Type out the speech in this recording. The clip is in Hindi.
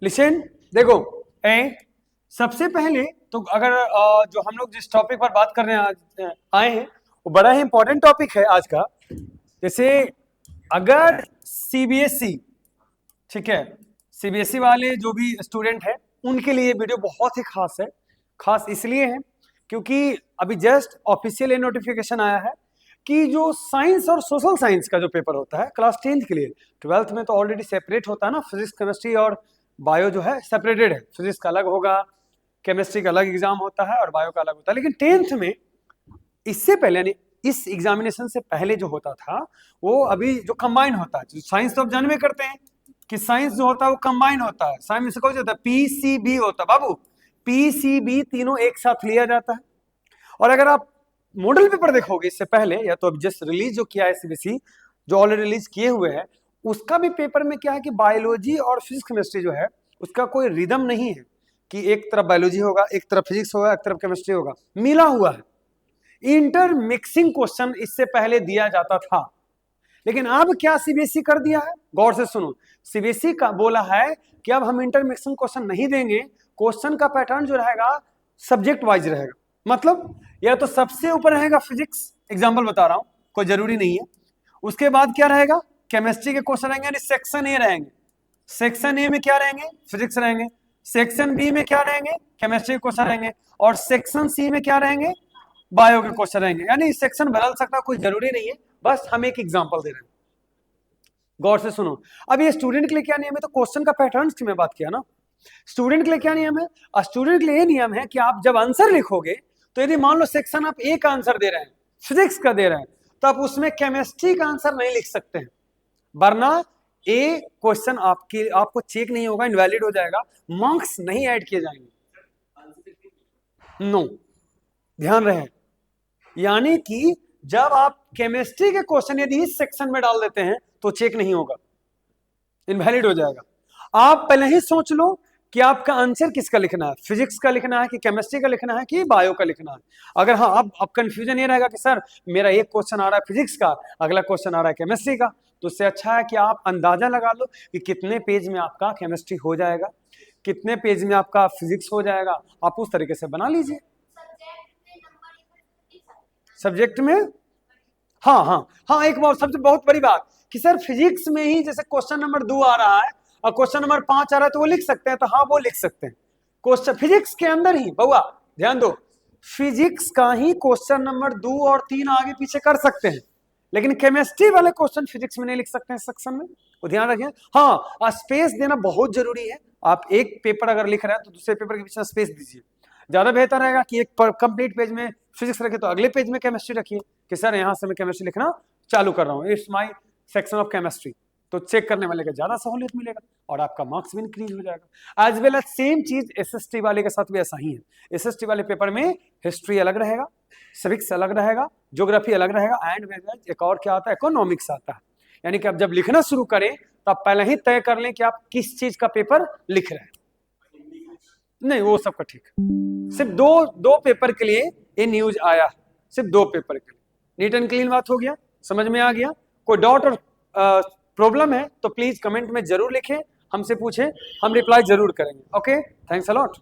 लिसन, देखो सबसे पहले तो अगर जो हम लोग जिस टॉपिक पर बात करने आए हैं वो बड़ा ही इंपॉर्टेंट टॉपिक है आज का। जैसे अगर सीबीएसई, ठीक है, सीबीएसई वाले जो भी स्टूडेंट हैं उनके लिए वीडियो बहुत ही खास है। खास इसलिए है क्योंकि अभी जस्ट ऑफिशियल ये नोटिफिकेशन आया है कि जो साइंस और सोशल साइंस का जो पेपर होता है क्लास 10th के लिए, 12th में तो ऑलरेडी सेपरेट होता है ना, फिजिक्स केमिस्ट्री और बायो जो है सेपरेटेड है, फिजिक्स का अलग होगा, केमिस्ट्री का अलग एग्जाम होता है और बायो का अलग होता है। लेकिन 10th में इससे पहले यानी इस एग्जामिनेशन से पहले जो होता था वो अभी जो कंबाइन होता है, साइंस तो आप जानवे करते हैं कि साइंस जो होता है वो कंबाइन होता है। साइंस से कौन होता है? पीसीबी होता है बाबू, पीसीबी तीनों एक साथ लिया जाता है। और अगर आप मॉडल पेपर देखोगे इससे पहले, या तो अब जस्ट रिलीज जो किया है सीबीएसई, जो ऑलरेडी रिलीज किए हुए हैं, उसका भी पेपर में क्या है कि बायोलॉजी और फिजिक्स केमिस्ट्री जो है उसका कोई रिदम नहीं है कि एक तरफ बायोलॉजी होगा, एक तरफ फिजिक्स होगा, एक तरफ केमिस्ट्री होगा, मिला हुआ है। इंटरमिक्सिंग क्वेश्चन इससे पहले दिया जाता था, लेकिन अब क्या सीबीएसई कर दिया है, गौर से सुनो। सीबीएसई का बोला है कि अब हम इंटरमिक्सिंग क्वेश्चन नहीं देंगे, क्वेश्चन का पैटर्न जो रहेगा सब्जेक्ट वाइज रहेगा। मतलब या तो सबसे ऊपर रहेगा फिजिक्स, एग्जांपल बता रहा हूं, कोई जरूरी नहीं है। उसके बाद क्या रहेगा? केमिस्ट्री के क्वेश्चन रहेंगे, यानी सेक्शन ए रहेंगे। सेक्शन ए में क्या रहेंगे? फिजिक्स रहेंगे। सेक्शन बी में क्या रहेंगे? केमिस्ट्री के क्वेश्चन रहेंगे। और सेक्शन सी में क्या रहेंगे? बायो के क्वेश्चन रहेंगे। यानी सेक्शन बदल सकता, कोई जरूरी नहीं है, बस हम एक एग्जांपल दे रहे हैं। गौर से सुनो। अब ये स्टूडेंट के लिए क्या नियम है? तो क्वेश्चन का पैटर्न की मैं बात किया ना, स्टूडेंट के लिए क्या नियम है? स्टूडेंट के लिए ये नियम है कि आप जब आंसर लिखोगे तो यदि मान लो सेक्शन आप ए का आंसर दे रहे हैं, फिजिक्स का दे रहे हैं, तो आप उसमें केमिस्ट्री का आंसर नहीं लिख सकते हैं, वरना ए क्वेश्चन आपको चेक नहीं होगा, इनवैलिड हो जाएगा, मार्क्स नहीं ऐड किए जाएंगे। नो, ध्यान रहे, यानी कि जब आप केमिस्ट्री के क्वेश्चन यदि इस सेक्शन में डाल देते हैं तो चेक नहीं होगा, इनवैलिड हो जाएगा। आप पहले ही सोच लो कि आपका आंसर किसका लिखना है, फिजिक्स का लिखना है कि केमिस्ट्री का लिखना है कि बायो का लिखना है। अगर हाँ अब कंफ्यूजन ये रहेगा कि सर मेरा एक क्वेश्चन आ रहा है फिजिक्स का, अगला क्वेश्चन आ रहा है केमिस्ट्री का, तो उससे अच्छा है कि आप अंदाजा लगा लो कि कितने पेज में आपका केमिस्ट्री हो जाएगा, कितने पेज में आपका फिजिक्स हो जाएगा, आप उस तरीके से बना लीजिए। सब्जेक्ट में हाँ हाँ हाँ, एक बार सबसे बहुत बड़ी बात कि सर फिजिक्स में ही जैसे क्वेश्चन नंबर 2 आ रहा है और क्वेश्चन नंबर 5 आ रहा है तो वो लिख सकते हैं, तो हाँ वो लिख सकते हैं। क्वेश्चन फिजिक्स के अंदर ही बउआ ध्यान दो, फिजिक्स का ही क्वेश्चन नंबर 2 और 3 आगे पीछे कर सकते हैं, लेकिन केमिस्ट्री वाले क्वेश्चन फिजिक्स में नहीं लिख सकते हैं सेक्शन में, वो ध्यान रखिए। हाँ, स्पेस देना बहुत जरूरी है। आप एक पेपर अगर लिख रहे हैं तो दूसरे पेपर के बीच में स्पेस दीजिए, ज्यादा बेहतर रहेगा कि एक कंप्लीट पेज में फिजिक्स रखे तो अगले पेज में केमिस्ट्री रखिए कि सर यहां से मैं केमिस्ट्री लिखना चालू कर रहा हूँ, it's my section of chemistry, तो चेक करने वाले का ज्यादा सहूलियत मिलेगा और आपका मार्क्स भी इंक्रीज हो जाएगा। एज वेल एज सेम चीज एसएसटी वाले के साथ भी ऐसा ही है। एसएसटी वाले पेपर में हिस्ट्री अलग रहेगा, सिविक्स अलग रहेगा, ज्योग्राफी अलग रहेगा, एंड एक और क्या आता है, इकोनॉमिक्स आता है। यानी कि आप जब लिखना शुरू करें तो आप पहले ही तय कर लें कि आप किस चीज का पेपर लिख रहे हैं। नहीं वो सबका ठीक है, सिर्फ दो पेपर के लिए ये न्यूज आया, सिर्फ 2 पेपर के लिए। नीट एंड क्लीन बात हो गया, समझ में आ गया? कोई डाउट और प्रॉब्लम है तो प्लीज कमेंट में जरूर लिखें, हमसे पूछें, हम रिप्लाई जरूर करेंगे। Okay, thanks a lot.